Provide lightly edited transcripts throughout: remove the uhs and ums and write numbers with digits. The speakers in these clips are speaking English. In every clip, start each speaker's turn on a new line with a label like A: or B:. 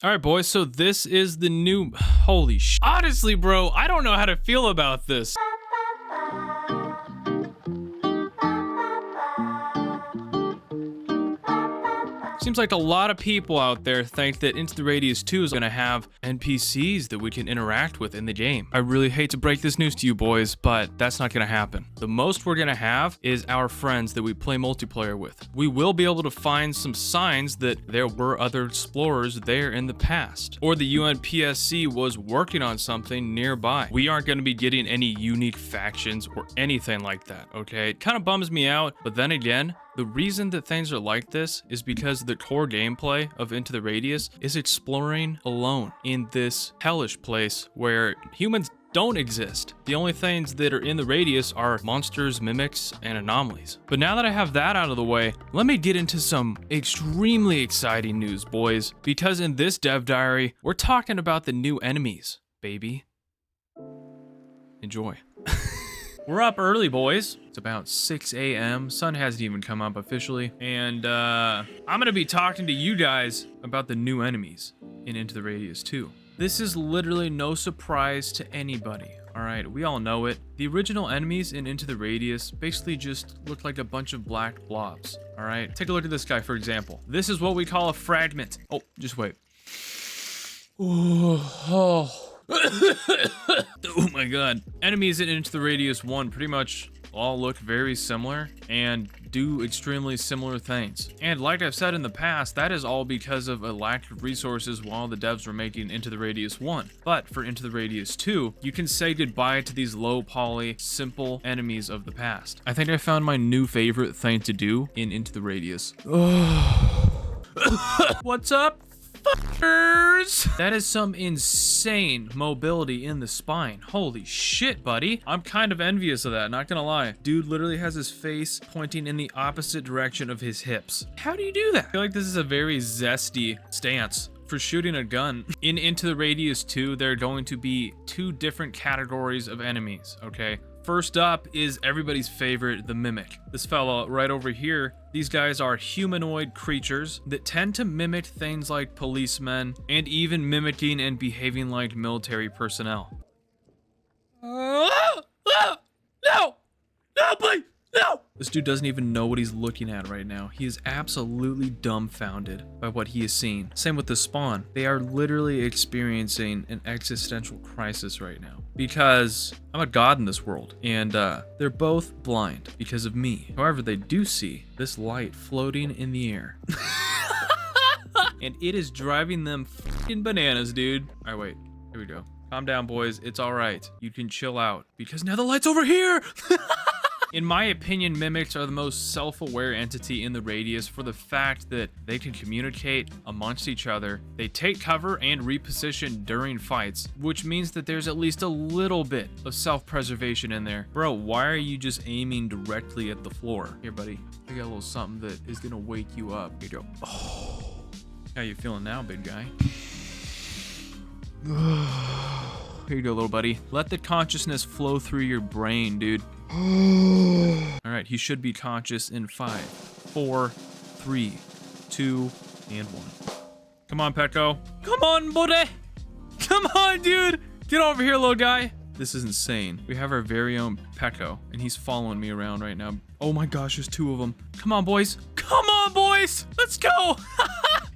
A: All right, boys, so this is the new, holy sh. Honestly, bro, I don't know how to feel about this. Seems like a lot of people out there think that Into the Radius 2 is gonna have NPCs that we can interact with in the game. I really hate to break this news to you boys, but that's not gonna happen. The most we're gonna have is our friends that we play multiplayer with. We will be able to find some signs that there were other explorers there in the past, or the UNPSC was working on something nearby. We aren't gonna be getting any unique factions or anything like that, okay? It kind of bums me out, but then again, the reason that things are like this is because the core gameplay of Into the Radius is exploring alone in this hellish place where humans don't exist. The only things that are in the radius are monsters, mimics, and anomalies. But now that I have that out of the way, let me get into some extremely exciting news, boys. Because in this dev diary, we're talking about the new enemies, baby. Enjoy. We're up early, boys. It's about 6 a.m. Sun hasn't even come up officially. And I'm gonna be talking to you guys about the new enemies in Into the Radius 2. This is literally no surprise to anybody, all right? We all know it. The original enemies in Into the Radius basically just looked like a bunch of black blobs, all right? Take a look at this guy, for example. This is what we call a fragment. Oh, just wait. Oh. Oh my god. Enemies in Into the Radius 1 pretty much all look very similar and do extremely similar things. And like I've said in the past, that is all because of a lack of resources while the devs were making Into the Radius 1. But for Into the Radius 2, you can say goodbye to these low poly, simple enemies of the past. I think I found my new favorite thing to do in Into the Radius. What's up? Fuckers! That is some insane mobility in the spine. Holy shit, buddy. I'm kind of envious of that, not gonna lie. Dude literally has his face pointing in the opposite direction of his hips. How do you do that? I feel like this is a very zesty stance for shooting a gun. In Into the Radius 2, there are going to be two different categories of enemies, okay? First up is everybody's favorite, the Mimic. This fella right over here, these guys are humanoid creatures that tend to mimic things like policemen and even mimicking and behaving like military personnel. No! No, please! No! This dude doesn't even know what he's looking at right now. He is absolutely dumbfounded by what he is seeing. Same with the Spawn. They are literally experiencing an existential crisis right now because I'm a god in this world and they're both blind because of me. However, they do see this light floating in the air. And it is driving them fucking bananas, dude. All right, wait, here we go. Calm down, boys. It's all right. You can chill out because now the light's over here. In my opinion, mimics are the most self-aware entity in the radius for the fact that they can communicate amongst each other, they take cover and reposition during fights, which means that there's at least a little bit of self-preservation in there. Bro, why are you just aiming directly at the floor? Here, buddy, I got a little something that is gonna wake you up. Here you go. Oh. How you feeling now, big guy? Here you go, little buddy. Let the consciousness flow through your brain, dude. All right, he should be conscious in 5, 4, 3, 2, and 1. Come on, Pecho. Come on, buddy. Come on, dude. Get over here, little guy. This is insane. We have our very own Pecho, and he's following me around right now. Oh my gosh, there's 2 of them. Come on, boys. Come on, boys. Let's go.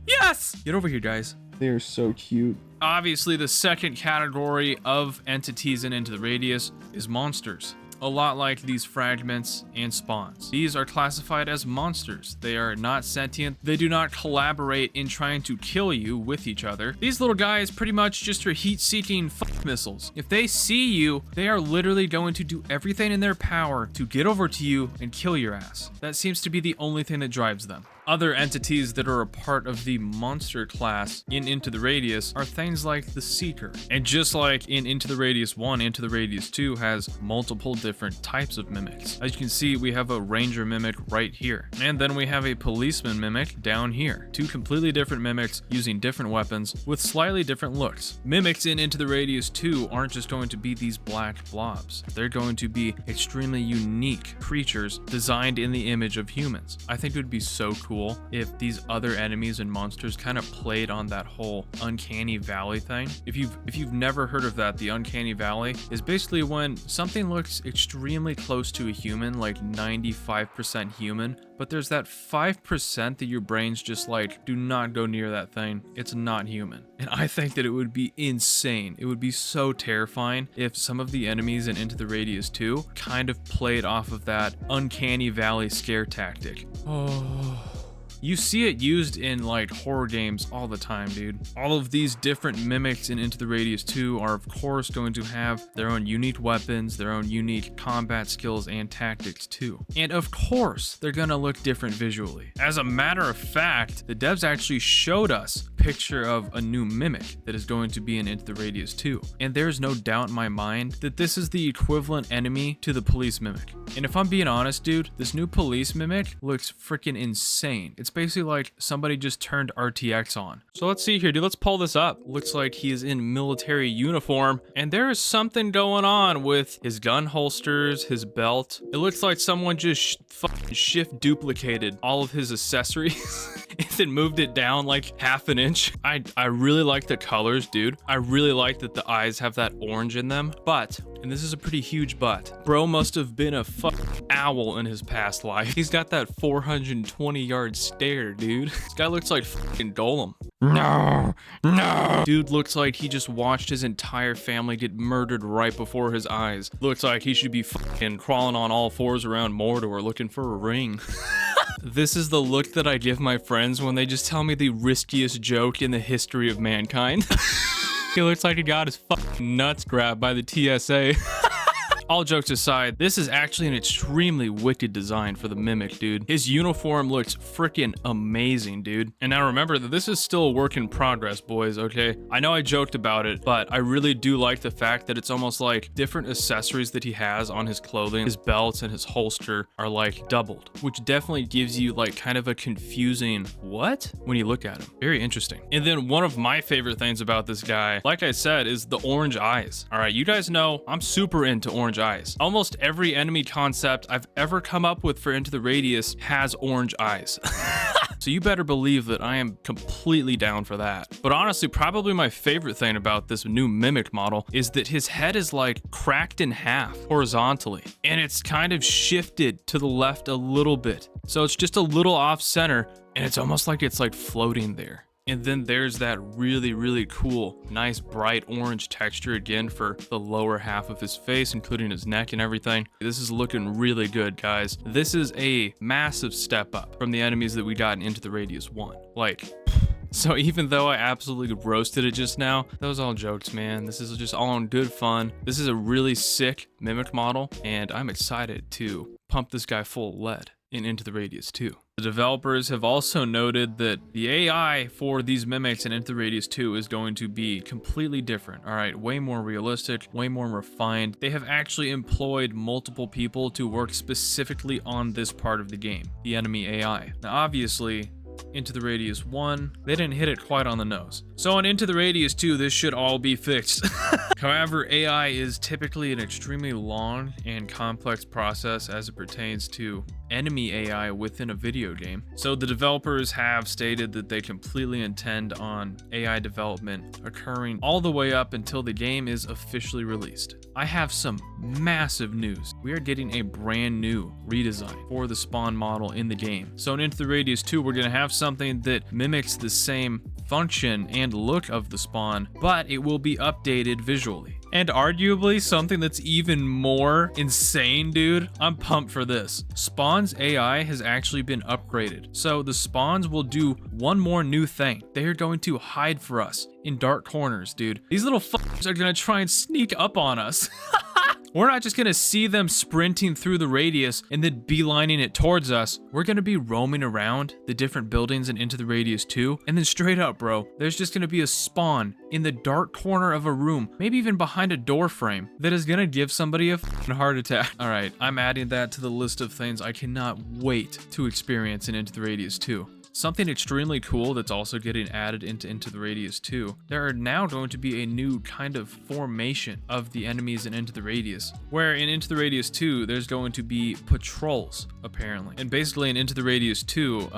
A: Yes. Get over here, guys.
B: They are so cute.
A: Obviously, the second category of entities in Into the Radius is monsters. A lot like these fragments and spawns. These are classified as monsters. They are not sentient. They do not collaborate in trying to kill you with each other. These little guys pretty much just are heat-seeking fuck missiles. If they see you, they are literally going to do everything in their power to get over to you and kill your ass. That seems to be the only thing that drives them. Other entities that are a part of the monster class in Into the Radius are things like the Seeker. And just like in Into the Radius 1, Into the Radius 2 has multiple different types of mimics. As you can see, we have a ranger mimic right here. And then we have a policeman mimic down here. 2 completely different mimics using different weapons with slightly different looks. Mimics in Into the Radius 2 aren't just going to be these black blobs. They're going to be extremely unique creatures designed in the image of humans. I think it would be so cool cool if these other enemies and monsters kind of played on that whole Uncanny Valley thing. If you've never heard of that, the Uncanny Valley is basically when something looks extremely close to a human, like 95% human, but there's that 5% that your brain's just like, do not go near that thing. It's not human. And I think that it would be insane. It would be so terrifying if some of the enemies in Into the Radius 2 kind of played off of that Uncanny Valley scare tactic. Oh. You see it used in like horror games all the time, dude. All of these different mimics in Into the Radius 2 are of course going to have their own unique weapons, their own unique combat skills and tactics too. And of course, they're gonna look different visually. As a matter of fact, the devs actually showed us a picture of a new mimic that is going to be in Into the Radius 2. And there's no doubt in my mind that this is the equivalent enemy to the police mimic. And if I'm being honest, dude, this new police mimic looks freaking insane. It's basically like somebody just turned RTX on. So let's see here, dude. Let's pull this up. Looks like he is in military uniform, and there is something going on with his gun holsters, his belt. It looks like someone just shift duplicated all of his accessories and then moved it down like half an inch. I really like the colors, dude. I really like that the eyes have that orange in them, but, and this is a pretty huge but, bro must have been a owl in his past life. He's got that 420-yard stare, dude. This guy looks like fucking Golem. No. Dude looks like he just watched his entire family get murdered right before his eyes. Looks like he should be fucking crawling on all fours around Mordor looking for a ring. This is the look that I give my friends when they just tell me the riskiest joke in the history of mankind. He looks like he got his fucking nuts grabbed by the TSA. All jokes aside, this is actually an extremely wicked design for the mimic, dude. His uniform looks freaking amazing, dude. And now remember that this is still a work in progress, boys, okay? I know I joked about it, but I really do like the fact that it's almost like different accessories that he has on his clothing, his belts and his holster are like doubled, which definitely gives you like kind of a confusing what when you look at him. Very interesting. And then one of my favorite things about this guy, like I said, is the orange eyes. All right, you guys know I'm super into orange eyes. Almost every enemy concept I've ever come up with for Into the Radius has orange eyes. So you better believe that I am completely down for that. But honestly, probably my favorite thing about this new mimic model is that his head is like cracked in half horizontally, and it's kind of shifted to the left a little bit. So it's just a little off center, and it's almost like it's like floating there. And then there's that really, really cool, nice bright orange texture again for the lower half of his face, including his neck and everything. This is looking really good, guys. This is a massive step up from the enemies that we got Into the Radius 1. Like, so even though I absolutely roasted it just now, that was all jokes, man. This is just all in good fun. This is a really sick mimic model, and I'm excited to pump this guy full of lead in Into the Radius 2. The developers have also noted that the AI for these mimics in Into the Radius 2 is going to be completely different. All right, way more realistic, way more refined. They have actually employed multiple people to work specifically on this part of the game, the enemy AI. Now, obviously, Into the Radius 1, they didn't hit it quite on the nose. So on Into the Radius 2, this should all be fixed. However, AI is typically an extremely long and complex process as it pertains to enemy AI within a video game. So the developers have stated that they completely intend on AI development occurring all the way up until the game is officially released. I have some massive news. We are getting a brand new redesign for the spawn model in the game. So in Into the Radius 2, we're gonna have something that mimics the same function and look of the spawn, but it will be updated visually. And arguably something that's even more insane, dude. I'm pumped for this. Spawn's AI has actually been upgraded. So the spawns will do one more new thing. They are going to hide for us in dark corners, dude. These little fuckers are gonna try and sneak up on us. We're not just gonna see them sprinting through the radius and then beelining it towards us. We're gonna be roaming around the different buildings and Into the Radius 2, and then straight up, bro, there's just gonna be a spawn in the dark corner of a room, maybe even behind a door frame, that is gonna give somebody a fucking heart attack. All right, I'm adding that to the list of things I cannot wait to experience in Into the Radius 2. Something extremely cool that's also getting added into the Radius 2, there are now going to be a new kind of formation of the enemies in Into the Radius, where in Into the Radius 2, there's going to be patrols, apparently. And basically in Into the Radius 2,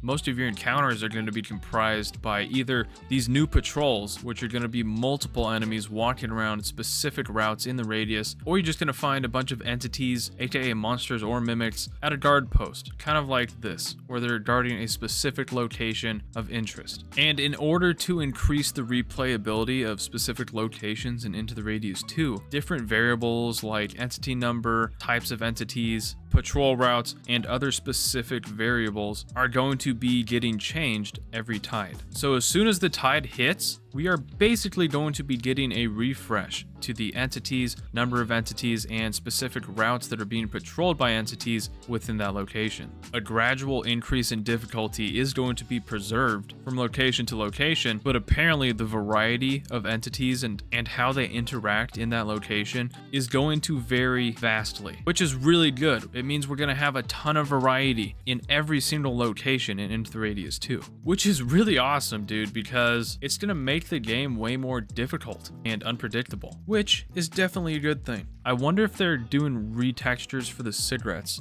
A: most of your encounters are going to be comprised by either these new patrols, which are going to be multiple enemies walking around specific routes in the Radius, or you're just going to find a bunch of entities, aka monsters or mimics, at a guard post, kind of like this, where they're guarding a specific location of interest. And in order to increase the replayability of specific locations in Into the Radius 2, different variables like entity number, types of entities, patrol routes, and other specific variables are going to be getting changed every tide. So as soon as the tide hits, we are basically going to be getting a refresh to the entities, number of entities, and specific routes that are being patrolled by entities within that location. A gradual increase in difficulty is going to be preserved from location to location, but apparently the variety of entities and how they interact in that location is going to vary vastly, which is really good. It means we're going to have a ton of variety in every single location in Into the Radius 2, which is really awesome, dude, because it's going to make the game way more difficult and unpredictable, which is definitely a good thing. I wonder if they're doing retextures for the cigarettes.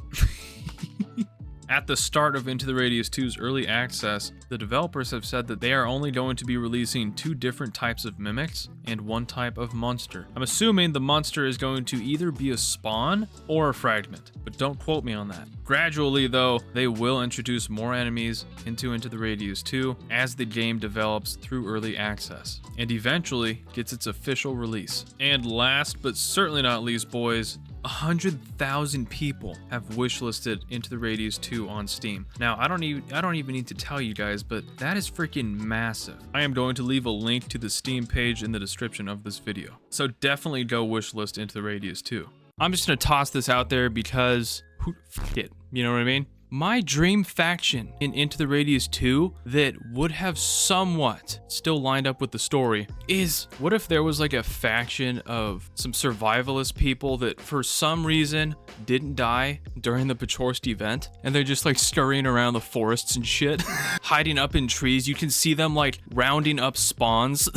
A: At the start of Into the Radius 2's early access, the developers have said that they are only going to be releasing 2 different types of mimics and 1 type of monster. I'm assuming the monster is going to either be a spawn or a fragment, but don't quote me on that. Gradually though, they will introduce more enemies into the Radius 2 as the game develops through early access, and eventually gets its official release. And last but certainly not least, boys, 100,000 people have wishlisted Into the Radius 2 on Steam. Now, I don't even need to tell you guys, but that is freaking massive. I am going to leave a link to the Steam page in the description of this video. So definitely go wishlist Into the Radius 2. I'm just gonna toss this out there because fuck it, you know what I mean? My dream faction in Into the Radius 2 that would have somewhat still lined up with the story is, what if there was like a faction of some survivalist people that for some reason didn't die during the Pechorst event, and they're just like scurrying around the forests and shit, hiding up in trees. You can see them like rounding up spawns.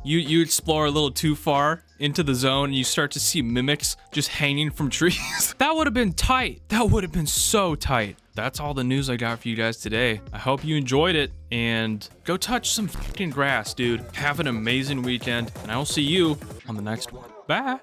A: You explore a little too far into the zone and you start to see mimics just hanging from trees. That would have been tight. That would have been so tight. That's all the news I got for you guys today. I hope you enjoyed it, and go touch some fucking grass, dude. Have an amazing weekend, and I will see you on the next one. Bye.